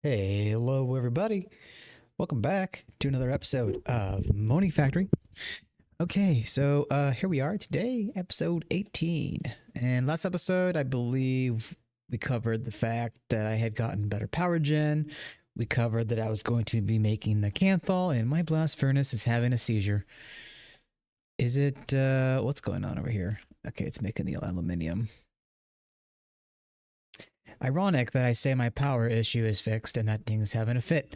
Hello, everybody. Welcome back to another episode of Monifactory. Okay, so here we are today, episode 18. And last episode, I believe we covered the fact that I had gotten better power gen. We covered that I was going to be making the Kanthal, and my blast furnace is having a seizure. Is it, what's going on over here? Okay, it's making the aluminium. Ironic that I say my power issue is fixed and that thing is having a fit.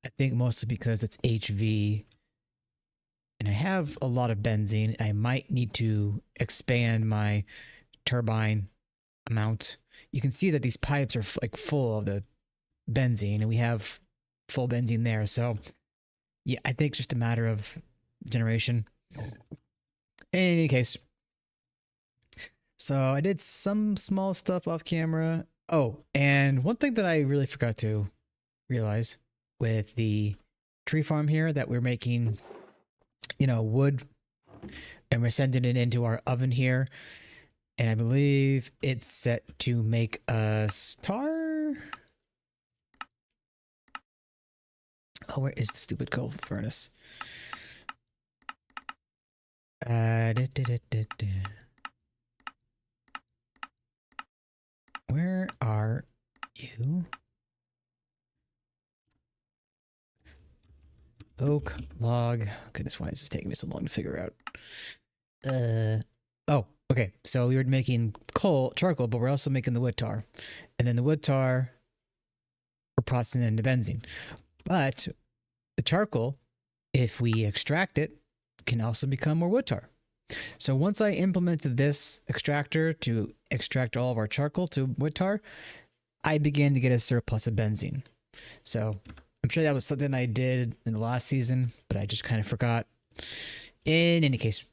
I think mostly because it's HV and I have a lot of benzene. I might need to expand my turbine amount. You can see that these pipes are like full of the benzene and we have full benzene there. So yeah, I think it's just a matter of generation. In any case, so I did some small stuff off camera. Oh, and one thing that I really forgot to realize with the tree farm here that we're making, wood and we're sending it into our oven here. And I believe it's set to make a star. Oh, where is the stupid coal furnace? Where are you? Oak log. Goodness, why is this taking me so long to figure out? Oh, okay. So we were making charcoal, but we're also making the wood tar. And then the wood tar, we're processing it into benzene. But the charcoal, if we extract it, can also become more wood tar. So once I implemented this extractor to extract all of our charcoal to wood tar, I began to get a surplus of benzene. So I'm sure that was something I did in the last season, but I just kind of forgot. In any case,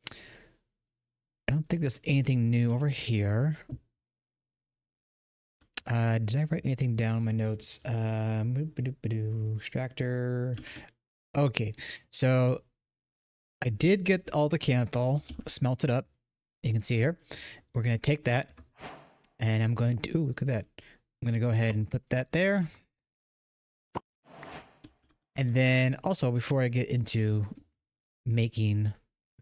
I don't think there's anything new over here. Did I write anything down in my notes? Extractor. Okay, so I did get all the Kanthal, smelt it up. You can see here. We're going to take that and I'm going to, look at that. I'm going to go ahead and put that there. And then also before I get into making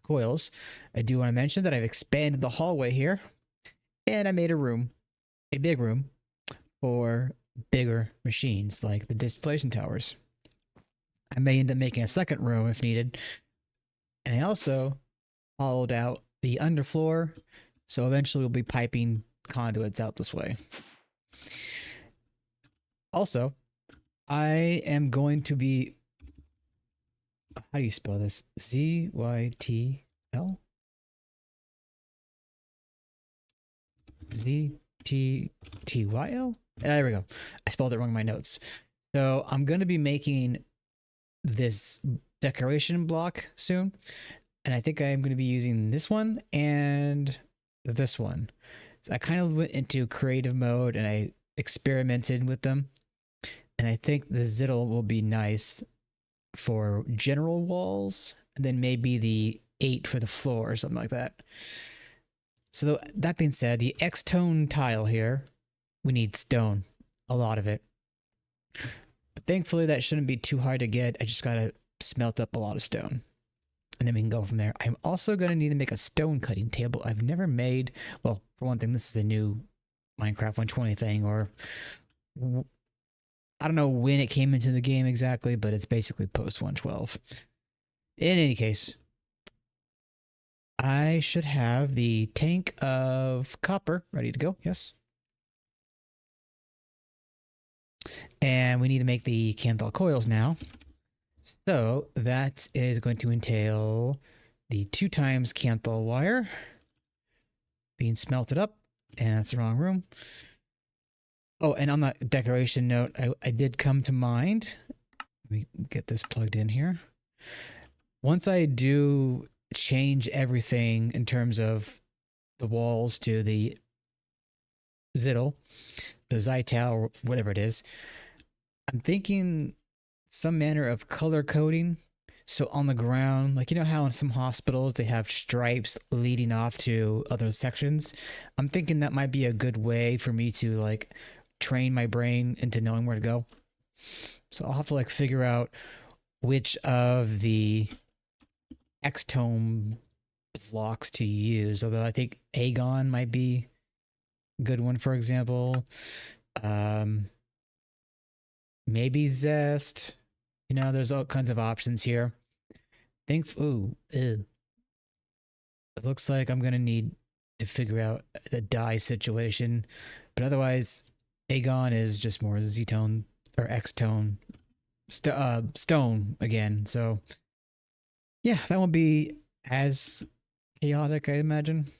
coils, I do want to mention that I've expanded the hallway here and I made a big room for bigger machines like the distillation towers. I may end up making a second room if needed. And I also hollowed out the underfloor, so eventually we'll be piping conduits out this way. Also, I am going to be, how do you spell this? Z-Y-T-L? Z-T-T-Y-L? There we go. I spelled it wrong in my notes. So I'm going to be making this decoration block soon. And I think I'm going to be using this one and this one. So I kind of went into creative mode and I experimented with them. And I think the Zittle will be nice for general walls. And then maybe the 8 for the floor or something like that. So that being said, the X-tone tile here, we need stone. A lot of it. But thankfully that shouldn't be too hard to get. I just got to smelt up a lot of stone. And then we can go from there. I'm also going to need to make a stone cutting table. I've never made, well, for one thing, this is a new Minecraft 120 thing, or I don't know when it came into the game exactly, but it's basically post 112. In any case, I should have the tank of copper ready to go. Yes. And we need to make the Kanthal coils now. So that is going to entail the 2 times Kanthal wire being smelted up, and that's the wrong room. Oh, and on that decoration note, I did come to mind. Let me get this plugged in here. Once I do change everything in terms of the walls to the Zittle, the Zytel, or whatever it is, I'm thinking some manner of color coding. So on the ground, like, you know how in some hospitals they have stripes leading off to other sections? I'm thinking that might be a good way for me to like train my brain into knowing where to go. So I'll have to like figure out which of the X-tone blocks to use. Although I think Aegon might be a good one, for example. Maybe Zest. You know, there's all kinds of options here. Ooh, ew. It looks like I'm gonna need to figure out the dye situation, but otherwise, Aegon is just more Z-tone or X-tone, stone again. So yeah, that won't be as chaotic, I imagine.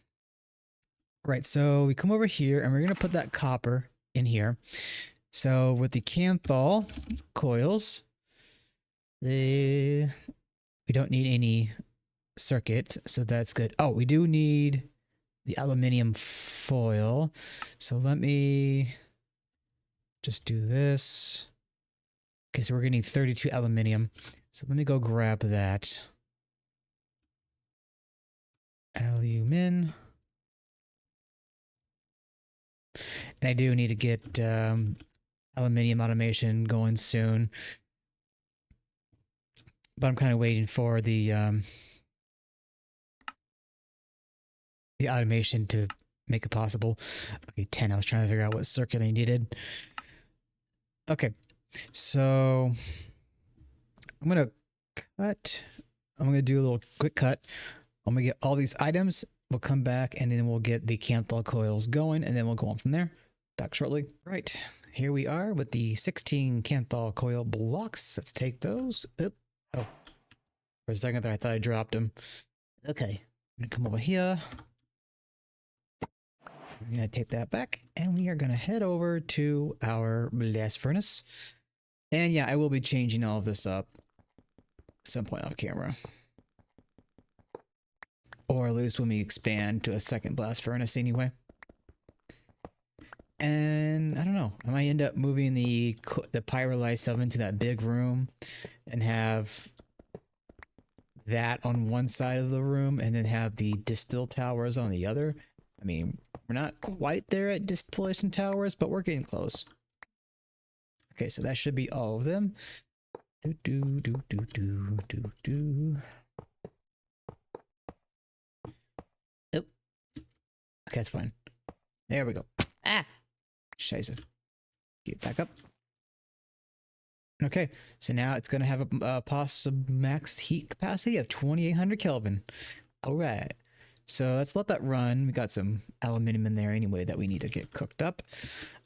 Right, so we come over here and we're gonna put that copper in here. So with the Kanthal coils, we don't need any circuit, so that's good. Oh, we do need the aluminium foil. So let me just do this. Okay, so we're gonna need 32 aluminium. So let me go grab that. Alumin. And I do need to get aluminium automation going soon. But I'm kind of waiting for the automation to make it possible. Okay, 10. I was trying to figure out what circuit I needed. Okay, so I'm gonna cut. I'm gonna do a little quick cut. I'm gonna get all these items. We'll come back and then we'll get the Kanthal coils going, and then we'll go on from there. Back shortly. Right, here we are with the 16 Kanthal coil blocks. Let's take those. Oop. Oh, for a second there, I thought I dropped them. Okay, I'm gonna come over here. We're gonna take that back, and we are gonna head over to our blast furnace. And yeah, I will be changing all of this up at some point off camera. Or at least when we expand to a second blast furnace anyway. And I don't know, I might end up moving the pyrolyzed oven to that big room and have that on one side of the room and then have the distill towers on the other. I mean, we're not quite there at distillation towers, but we're getting close. Okay, so that should be all of them. Oh, okay, that's fine. There we go. Ah, scheiße. Get back up. Okay, so now it's going to have a possible max heat capacity of 2800 Kelvin. All right, so let's let that run. We got some aluminum in there anyway that we need to get cooked up.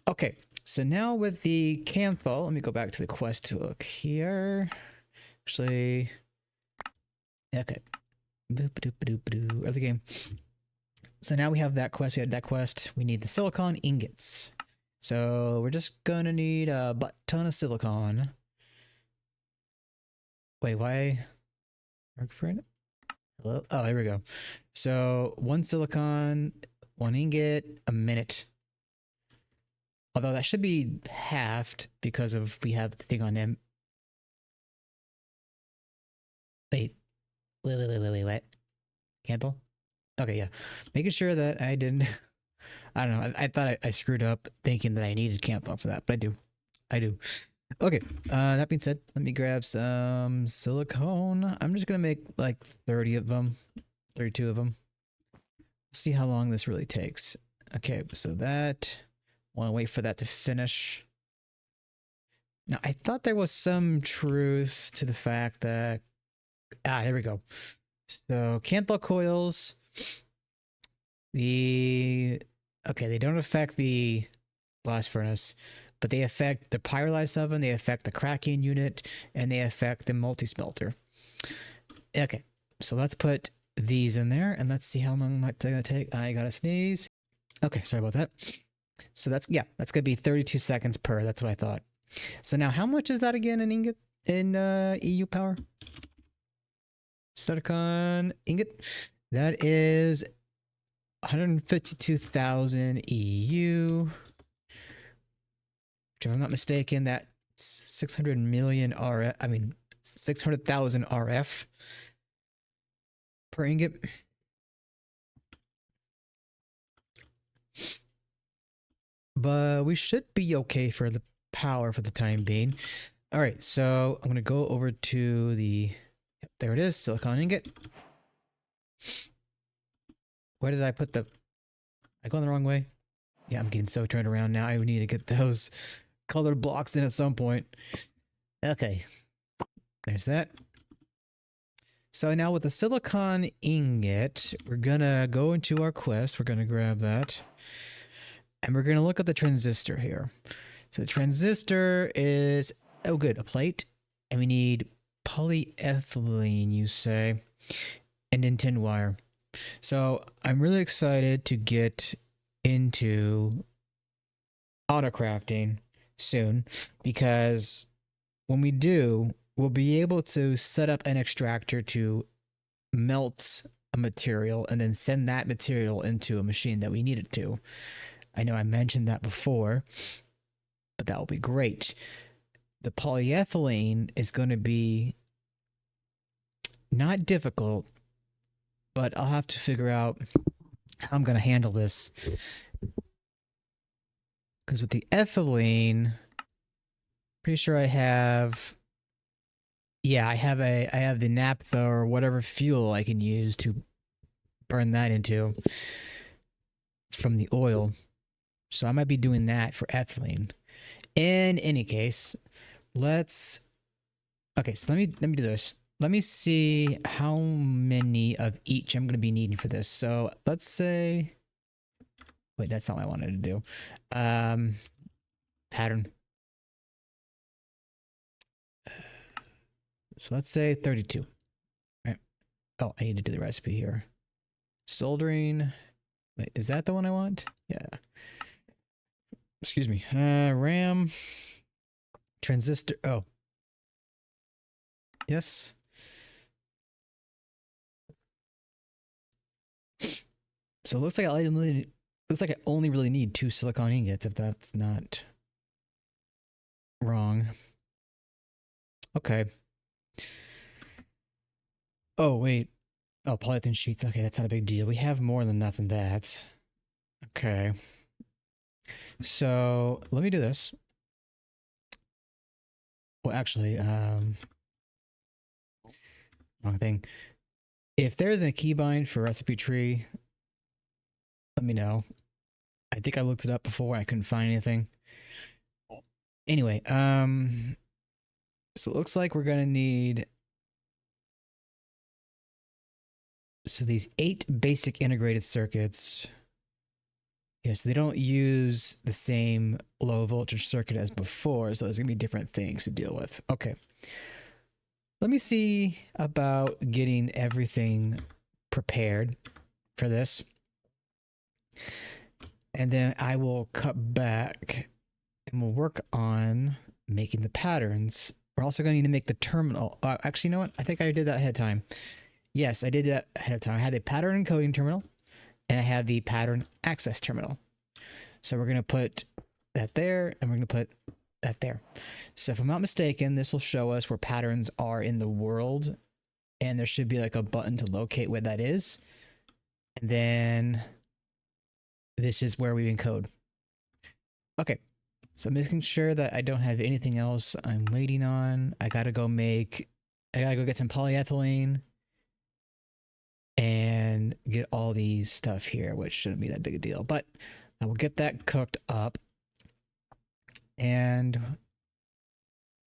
Okay, so now with the Kanthal, let me go back to the quest to look here. Actually, okay. Other game. So now we have that quest. We had that quest. We need the silicon ingots. So we're just gonna need a butt ton of silicon. Wait, why? Work for it? Hello? Oh, there we go. So 1 silicon, 1 ingot, a minute. Although that should be halved because of we have the thing on them. Wait, what? Kanthal? Okay, yeah. Making sure that I didn't. I don't know. I thought I screwed up thinking that I needed Kanthal for that, but I do. I do. Okay, that being said, let me grab some silicone. I'm just gonna make like 30 of them, 32 of them. See how long this really takes. Okay, so that, want to wait for that to finish. Now, I thought there was some truth to the fact that, there we go. So Kanthal coils, they don't affect the blast furnace, but they affect the pyrolyzed oven, they affect the cracking unit, and they affect the multi-smelter. Okay, so let's put these in there, and let's see how long it's gonna take. I gotta sneeze. Okay, sorry about that. So that's gonna be 32 seconds per. That's what I thought. So now, how much is that again in ingot in EU power? Silicon ingot. That is 152,000 EU. Which, if I'm not mistaken, that's 600 million RF. I mean, 600,000 RF per ingot. But we should be okay for the power for the time being. All right, so I'm gonna go over to the, yep, there it is, silicon ingot. Where did I put the, I going the wrong way? Yeah, I'm getting so turned around now. I need to get those colored blocks in at some point. Okay, there's that. So now with the silicon ingot, we're gonna go into our quest. We're gonna grab that. And we're gonna look at the transistor here. So the transistor is, oh good, a plate. And we need polyethylene, you say, and then tin wire. So I'm really excited to get into AutoCrafting soon, because when we do, we'll be able to set up an extractor to melt a material and then send that material into a machine that we need it to. I know I mentioned that before, but that will be great. The polyethylene is going to be not difficult, but I'll have to figure out how I'm going to handle this. Because with the ethylene, pretty sure I have, yeah, I have the naphtha or whatever fuel I can use to burn that into from the oil. So I might be doing that for ethylene. In any case, let's, okay, so let me do this. Let me see how many of each I'm going to be needing for this. So let's say, wait, that's not what I wanted to do. Pattern. So let's say 32. Right. Oh, I need to do the recipe here. Soldering. Wait, is that the one I want? Yeah. Excuse me. RAM. Transistor. Oh. Yes. So it looks like I only really need 2 silicon ingots, if that's not wrong. Okay. Oh, wait. Oh, polyethylene sheets. Okay, that's not a big deal. We have more than enough in that. Okay. So let me do this. Well, actually, wrong thing. If there's a keybind for recipe tree, let me know. I think I looked it up before. I couldn't find anything. Anyway, so it looks like we're gonna need, so these 8 basic integrated circuits. Yeah, so they don't use the same low voltage circuit as before, so there's gonna be different things to deal with. Okay. Let me see about getting everything prepared for this. And then I will cut back and we'll work on making the patterns. We're also going to need to make the terminal. Actually, you know what? I think I did that ahead of time. Yes, I did that ahead of time. I had the pattern encoding terminal and I have the pattern access terminal. So we're going to put that there and we're going to put that there. So if I'm not mistaken, this will show us where patterns are in the world, and there should be like a button to locate where that is. And then this is where we encode. Okay. So making sure that I don't have anything else I'm waiting on. I gotta go get some polyethylene and get all these stuff here, which shouldn't be that big a deal, but I will get that cooked up. And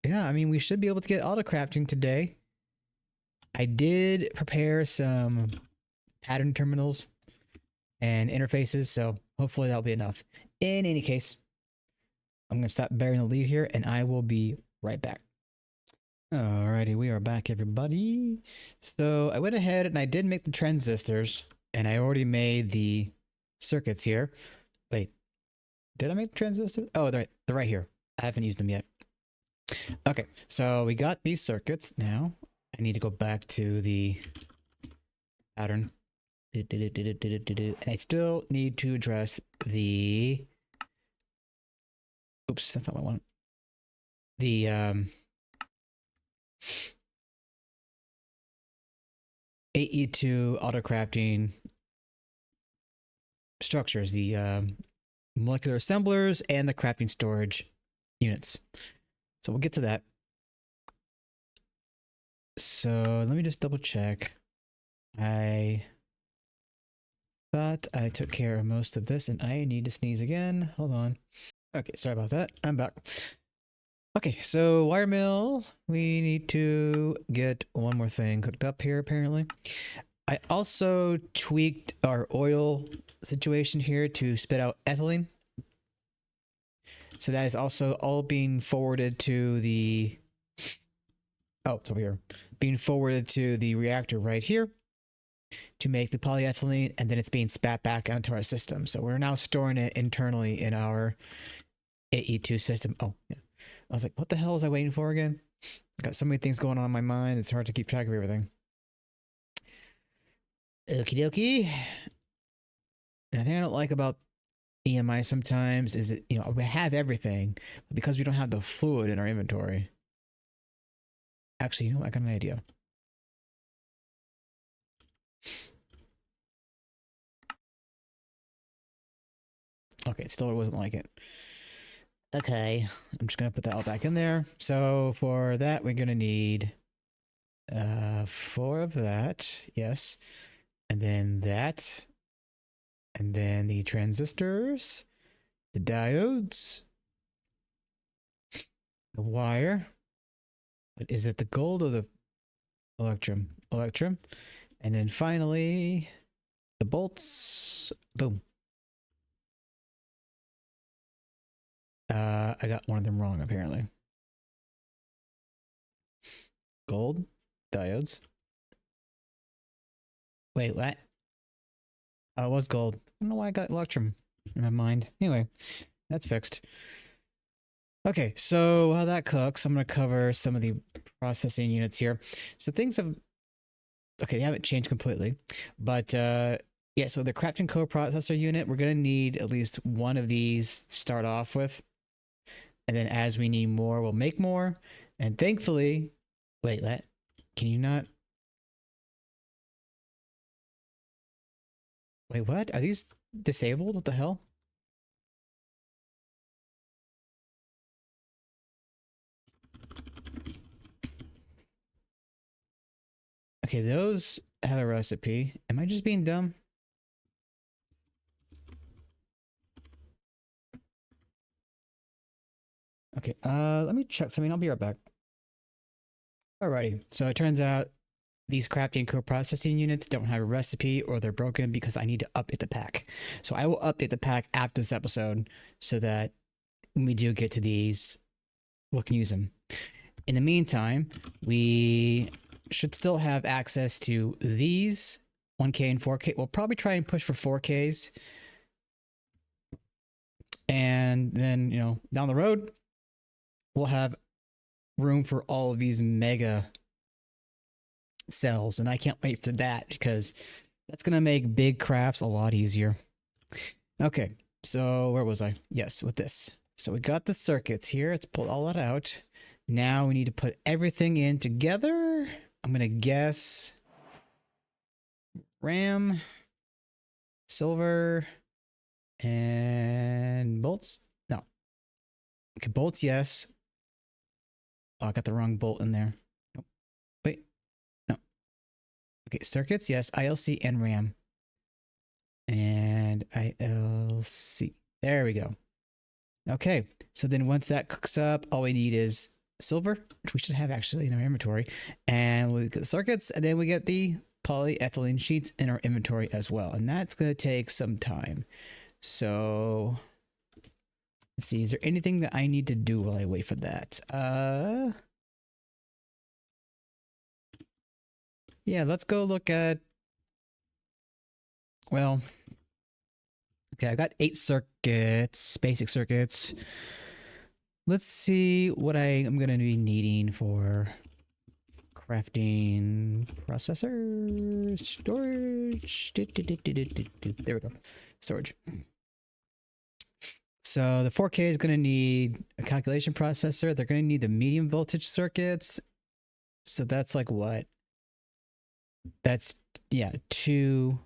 yeah, I mean, we should be able to get AutoCrafting today. I did prepare some pattern terminals and interfaces, so hopefully that'll be enough. In any case, I'm going to stop bearing the lead here, and I will be right back. Alrighty, we are back, everybody. So I went ahead and I did make the transistors, and I already made the circuits here. Wait, did I make the transistors? Oh, they're right here. I haven't used them yet. Okay, so we got these circuits. Now I need to go back to the pattern. And I still need to address the, oops, that's not what I want. The AE2 Auto-crafting structures, the molecular assemblers and the crafting storage units. So we'll get to that. So let me just double check. I thought I took care of most of this and I need to sneeze again. Hold on. Okay, sorry about that. I'm back. Okay, so wire mill, we need to get one more thing cooked up here apparently. I also tweaked our oil situation here to spit out ethylene. So that is also all being forwarded to the, oh, it's over here, being forwarded to the reactor right here to make the polyethylene, and then it's being spat back onto our system. So we're now storing it internally in our AE2 system. Oh, yeah. I was like, what the hell was I waiting for again? I got so many things going on in my mind, it's hard to keep track of everything. Okie dokie. And the thing I don't like about EMI sometimes is that, you know, we have everything, but because we don't have the fluid in our inventory. Actually, you know what? I got an idea. Okay, it still wasn't like it. Okay, I'm just gonna put that all back in there. So for that, we're gonna need 4 of that, yes. And then that. And then the transistors, the diodes, the wire. But is it the gold or the electrum? Electrum. And then finally, the bolts. Boom. I got one of them wrong, apparently. Gold, diodes. Wait, what? Oh, it was gold. I don't know why I got electrum in my mind. Anyway, that's fixed. Okay, so while that cooks, I'm going to cover some of the processing units here. So things have, okay, they haven't changed completely, but yeah, so the crafting coprocessor unit, we're going to need at least one of these to start off with. And then as we need more, we'll make more. And thankfully, wait, what? Can you not? Wait, what? Are these disabled? What the hell? Okay, those have a recipe. Am I just being dumb? Okay, let me check something. I'll be right back. Alrighty, so it turns out these crafting coprocessing units don't have a recipe or they're broken because I need to update the pack. So I will update the pack after this episode so that when we do get to these, we can use them. In the meantime, we should still have access to these 1K and 4K. We'll probably try and push for 4Ks. And then, you know, down the road, we'll have room for all of these mega cells. And I can't wait for that because that's going to make big crafts a lot easier. Okay, so where was I? Yes, with this. So we got the circuits here. Let's pull all that out. Now we need to put everything in together. I'm going to guess RAM, silver, and bolts. No. Okay, bolts, yes. Oh, I got the wrong bolt in there. Nope. Wait. No. Okay, circuits, yes. ILC and RAM. And ILC. There we go. Okay, so then once that cooks up, all we need is silver, which we should have actually in our inventory. And we'll get the circuits, and then we get the polyethylene sheets in our inventory as well. And that's going to take some time. So let's see, is there anything that I need to do while I wait for that? Yeah, let's go look at, well, okay, I got 8 circuits, basic circuits. Let's see what I am going to be needing for crafting processor storage. There we go. Storage. So the 4K is going to need a calculation processor. They're going to need the medium voltage circuits. So that's like what? That's, yeah, 2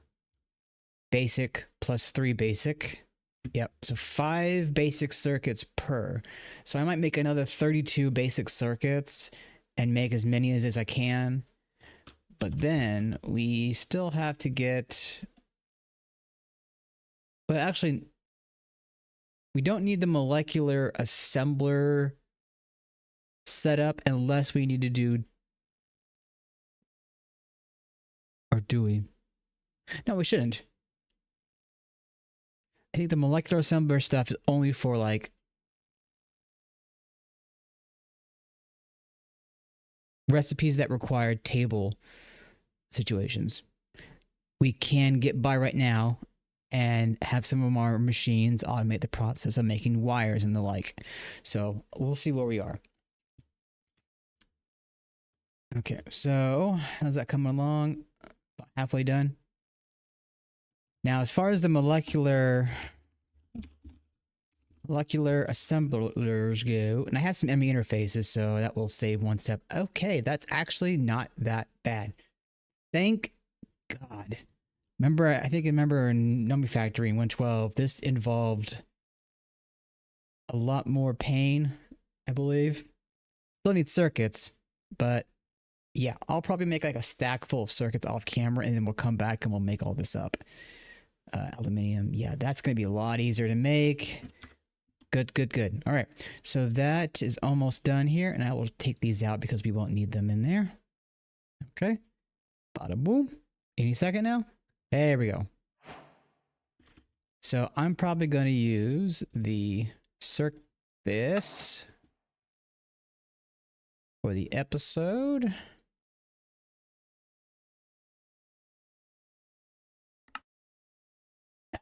basic plus 3 basic. Yep, so 5 basic circuits per. So I might make another 32 basic circuits and make as many as I can. But then we still have to get... But actually, we don't need the molecular assembler setup unless we need to do... Or do we? No, we shouldn't. I think the molecular assembler stuff is only for like recipes that require table situations. We can get by right now and have some of our machines automate the process of making wires and the like. So we'll see where we are. Okay, so how's that coming along? About halfway done. Now, as far as the molecular assemblers go, and I have some ME interfaces, so that will save one step. Okay, that's actually not that bad. Thank God. Remember, I remember in Monifactory in 112, this involved a lot more pain, I believe. Still need circuits, but yeah, I'll probably make like a stack full of circuits off camera, and then we'll come back and we'll make all this up. Aluminium, yeah, that's going to be a lot easier to make. Good, good, good. All right, so that is almost done here, and I will take these out because we won't need them in there. Okay, bada boom. Any second now. There we go. So I'm probably going to use the this for the episode.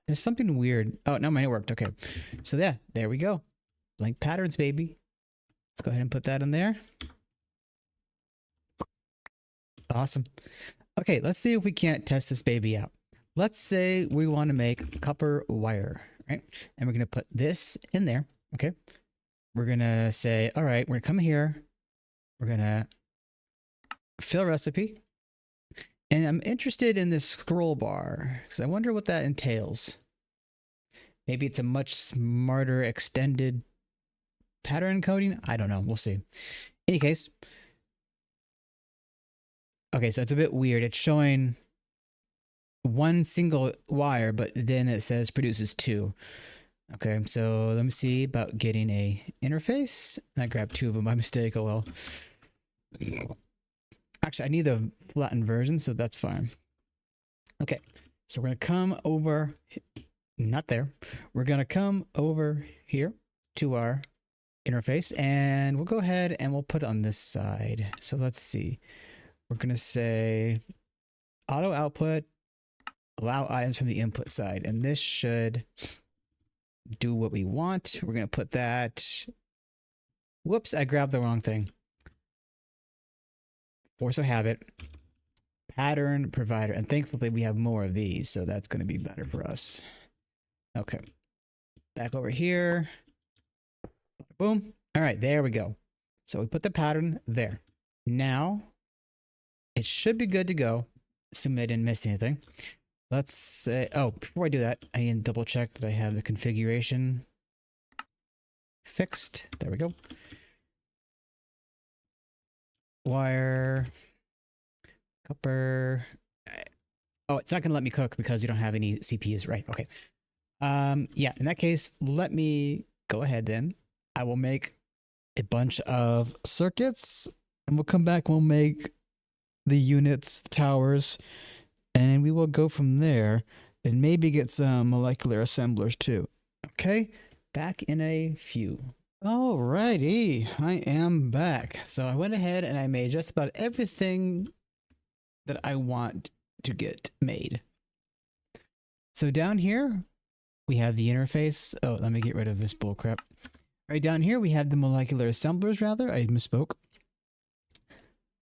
There's something weird. Oh, no, mine worked. Okay. So yeah, there we go. Blank patterns, baby. Let's go ahead and put that in there. Awesome. Okay, let's see if we can't test this baby out. Let's say we want to make copper wire, right? And we're going to put this in there, okay? We're going to say, all right, we're going to come here. We're going to fill recipe. And I'm interested in this scroll bar because I wonder what that entails. Maybe it's a much smarter extended pattern encoding. I don't know. We'll see. In any case. Okay, so it's a bit weird. It's showing one single wire, but then it says produces 2. Okay, so let me see about getting a interface. And I grabbed 2 of them by mistake. Oh well. Actually, I need the flattened version, so that's fine. Okay, so we're going to come over, not there. We're going to come over here to our interface, and we'll go ahead and we'll put it on this side. So let's see. We're going to say auto output, allow items from the input side, and this should do what we want. We're going to put that. Whoops, I grabbed the wrong thing. Force a habit, pattern provider, and thankfully we have more of these, so that's going to be better for us. Okay, back over here. Boom. All right, there we go. So we put the pattern there. Now it should be good to go, assuming I didn't miss anything. Let's say, oh, before I do that, I need to double check that I have the configuration fixed. There we go. Wire, copper. Oh, it's not going to let me cook because you don't have any CPUs, right? Okay. Yeah, in that case, let me go ahead then. I will make a bunch of circuits and we'll come back and we'll make the units, towers, and we will go from there and maybe get some molecular assemblers too. Okay, back in a few. Alrighty, I am back. So I went ahead and I made just about everything that I want to get made. So down here, we have the interface. Oh, let me get rid of this bullcrap. Right down here, we have the molecular assemblers, rather. I misspoke.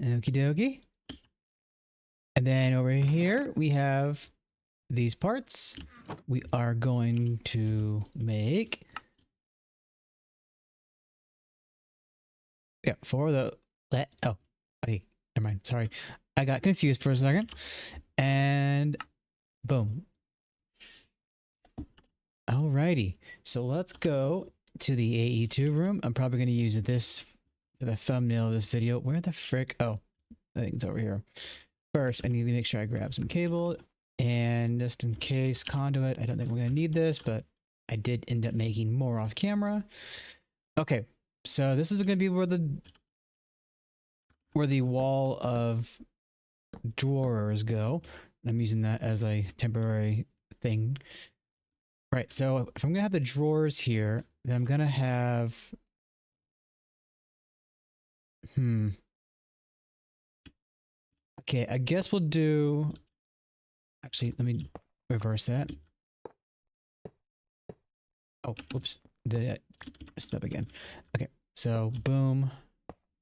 Okie dokie. And then over here, we have these parts. We are going to make... Yeah, for the... Oh, okay, never mind. Sorry. I got confused for a second. And boom. Alrighty, so let's go to the AE2 room. I'm probably going to use this for the thumbnail of this video. Where the frick? Oh, I think it's over here. First, I need to make sure I grab some cable, and just in case, conduit. I don't think we're going to need this, but I did end up making more off camera. Okay, so this is going to be where the wall of drawers go. I'm using that as a temporary thing. Right, so if I'm gonna have the drawers here, then I'm gonna have okay, I guess we'll do, actually, let me reverse that. Oh, whoops, did I messed up again? Okay, so boom,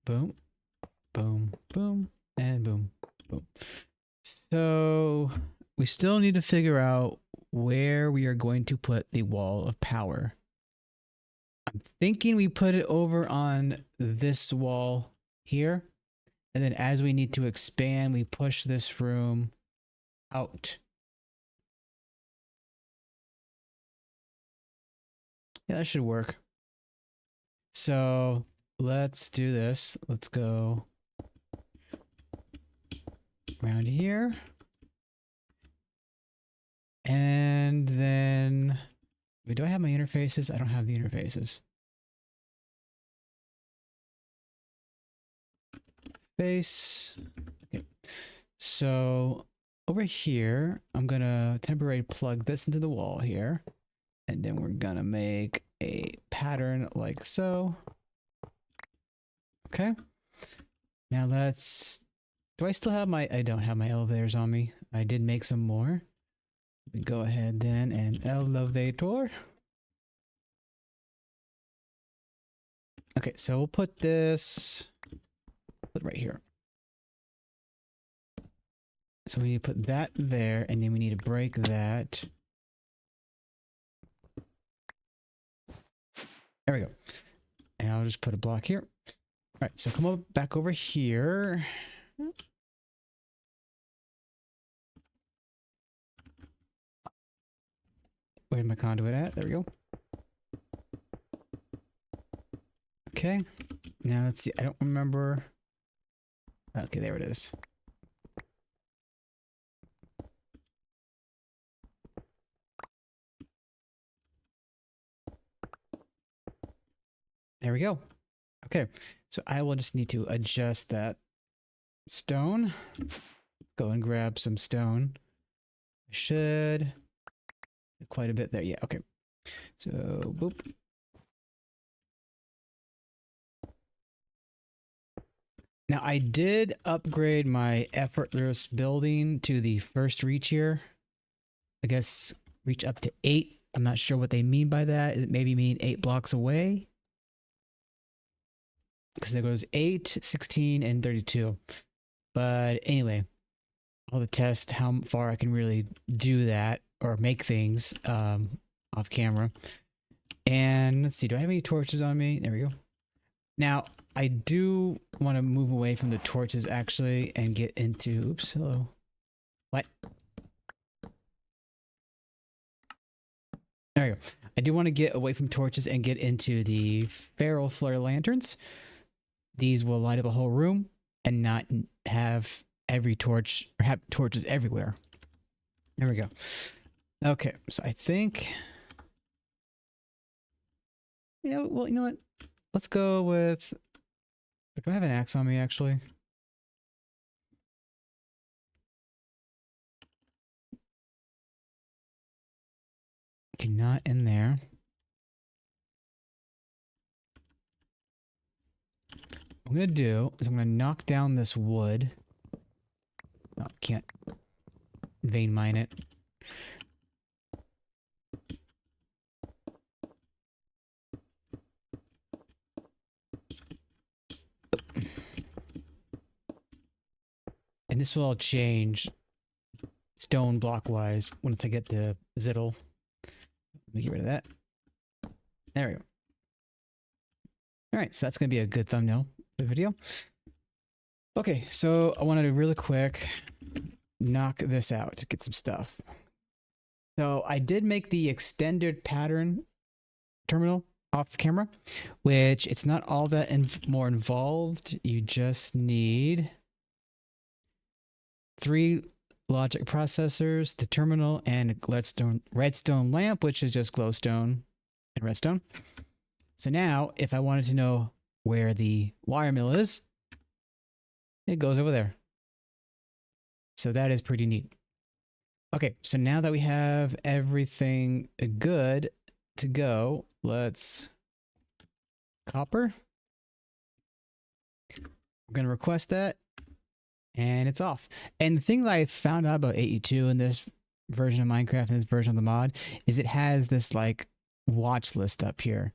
boom, boom, boom, and boom, boom. So we still need to figure out where we are going to put the wall of power. I'm thinking we put it over on this wall here. And then as we need to expand, we push this room out. Yeah, that should work. So let's do this. Let's go around here. And then, do I have my interfaces? I don't have the interfaces. Base. Okay. So over here, I'm gonna temporarily plug this into the wall here. And then we're gonna make a pattern like so. Okay. Now let's, do I still have my, I don't have my elevators on me. I did make some more. We go ahead then and elevator. Okay, so we'll put this right here. So we need to put that there, and then we need to break that. There we go. And I'll just put a block here. All right, so come up back over here. Where's my conduit at? There we go. Okay. Now let's see. I don't remember. Okay, there it is. There we go. Okay, so I will just need to adjust that stone. Let's go and grab some stone. I should quite a bit there. Yeah, okay. So boop. Now I did upgrade my effortless building to the first reach here. I guess reach up to 8. I'm not sure what they mean by that. Does it maybe mean 8 blocks away? Because there goes 8, 16, and 32. But anyway, I'll test how far I can really do that or make things off camera. And let's see, do I have any torches on me? There we go. Now, I do want to move away from the torches actually and get into, oops, hello. What? There we go. I do want to get away from torches and get into the feral flare lanterns. These will light up a whole room and not have every torch or have torches everywhere. There we go. Okay, so I think, yeah, well, you know what? Let's go with, do I have an axe on me actually? Okay, not in there. What I'm gonna do is I'm gonna knock down this wood. No, can't vein mine it. And this will all change stone block wise once I get the Zittle. Let me get rid of that. There we go. All right, so that's going to be a good thumbnail for the video. Okay, so I wanted to really quick knock this out to get some stuff. So I did make the extended pattern terminal off camera, which it's not all that more involved. You just need 3 logic processors, the terminal, and a redstone lamp, which is just glowstone and redstone. So now, if I wanted to know where the wire mill is, it goes over there. So that is pretty neat. Okay, so now that we have everything good to go, let's copper. We're going to request that, and it's off. And the thing that I found out about AE2 in this version of Minecraft and this version of the mod is it has this like watch list up here.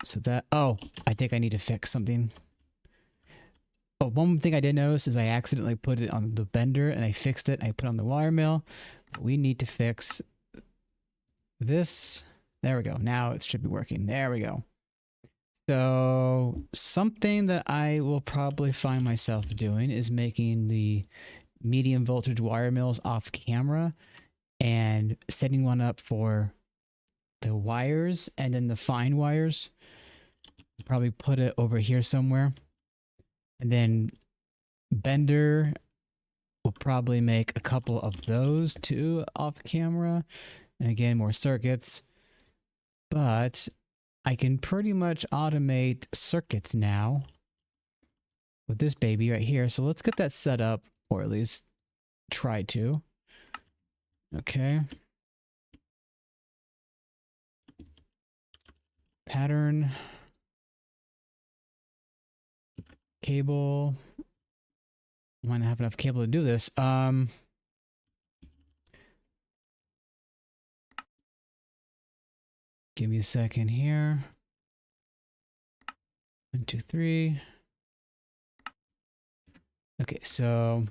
So that, oh, I think I need to fix something. Oh, one thing I did notice is I accidentally put it on the bender and I fixed it. I put it on the wire mill. We need to fix this. There we go. Now it should be working. There we go. So something that I will probably find myself doing is making the medium voltage wire mills off camera and setting one up for the wires and then the fine wires. Probably put it over here somewhere. And then bender will probably make a couple of those too off camera. And again, more circuits. But I can pretty much automate circuits now with this baby right here. So let's get that set up, or at least try to. Okay. Pattern. Cable. I might not have enough cable to do this. Give me a second here. 1, 2, 3. Okay, so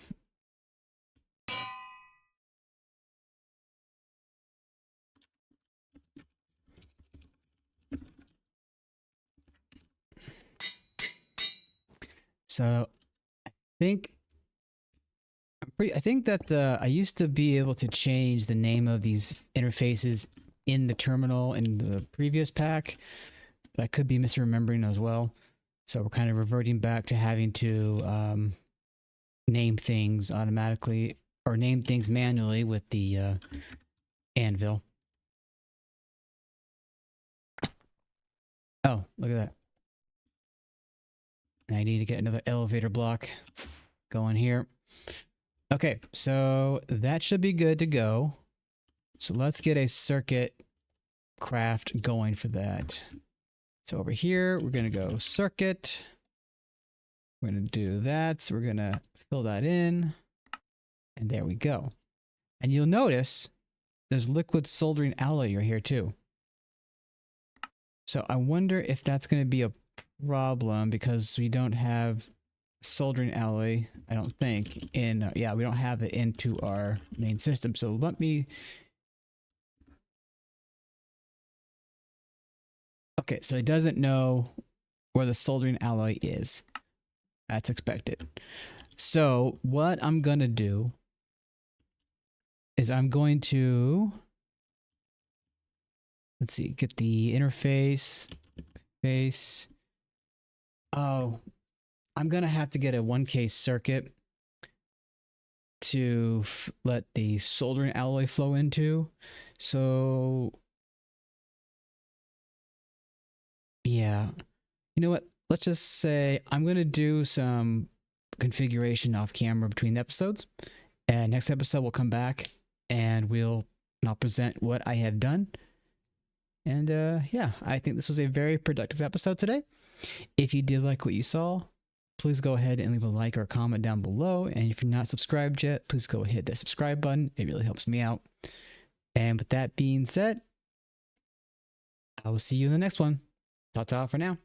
I think that I used to be able to change the name of these interfaces in the terminal in the previous pack, but I could be misremembering as well. So we're kind of reverting back to having to name things automatically or name things manually with the anvil. Oh, look at that. I need to get another elevator block going here. Okay, so that should be good to go. So let's get a circuit craft going for that. So over here, we're going to go circuit. We're going to do that. So we're going to fill that in. And there we go. And you'll notice there's liquid soldering alloy here too. So I wonder if that's going to be a problem because we don't have soldering alloy, I don't think, in, yeah, we don't have it into our main system. So let me, okay, so it doesn't know where the soldering alloy is. That's expected. So what I'm going to do is I'm going to, let's see, get the interface, face. Oh, I'm going to have to get a 1K circuit to let the soldering alloy flow into. So, yeah, you know what? Let's just say I'm going to do some configuration off camera between episodes. And next episode, we'll come back and I'll present what I have done. And yeah, I think this was a very productive episode today. If you did like what you saw, please go ahead and leave a like or comment down below. And if you're not subscribed yet, please go hit that subscribe button. It really helps me out. And with that being said, I will see you in the next one. Ta-ta for now.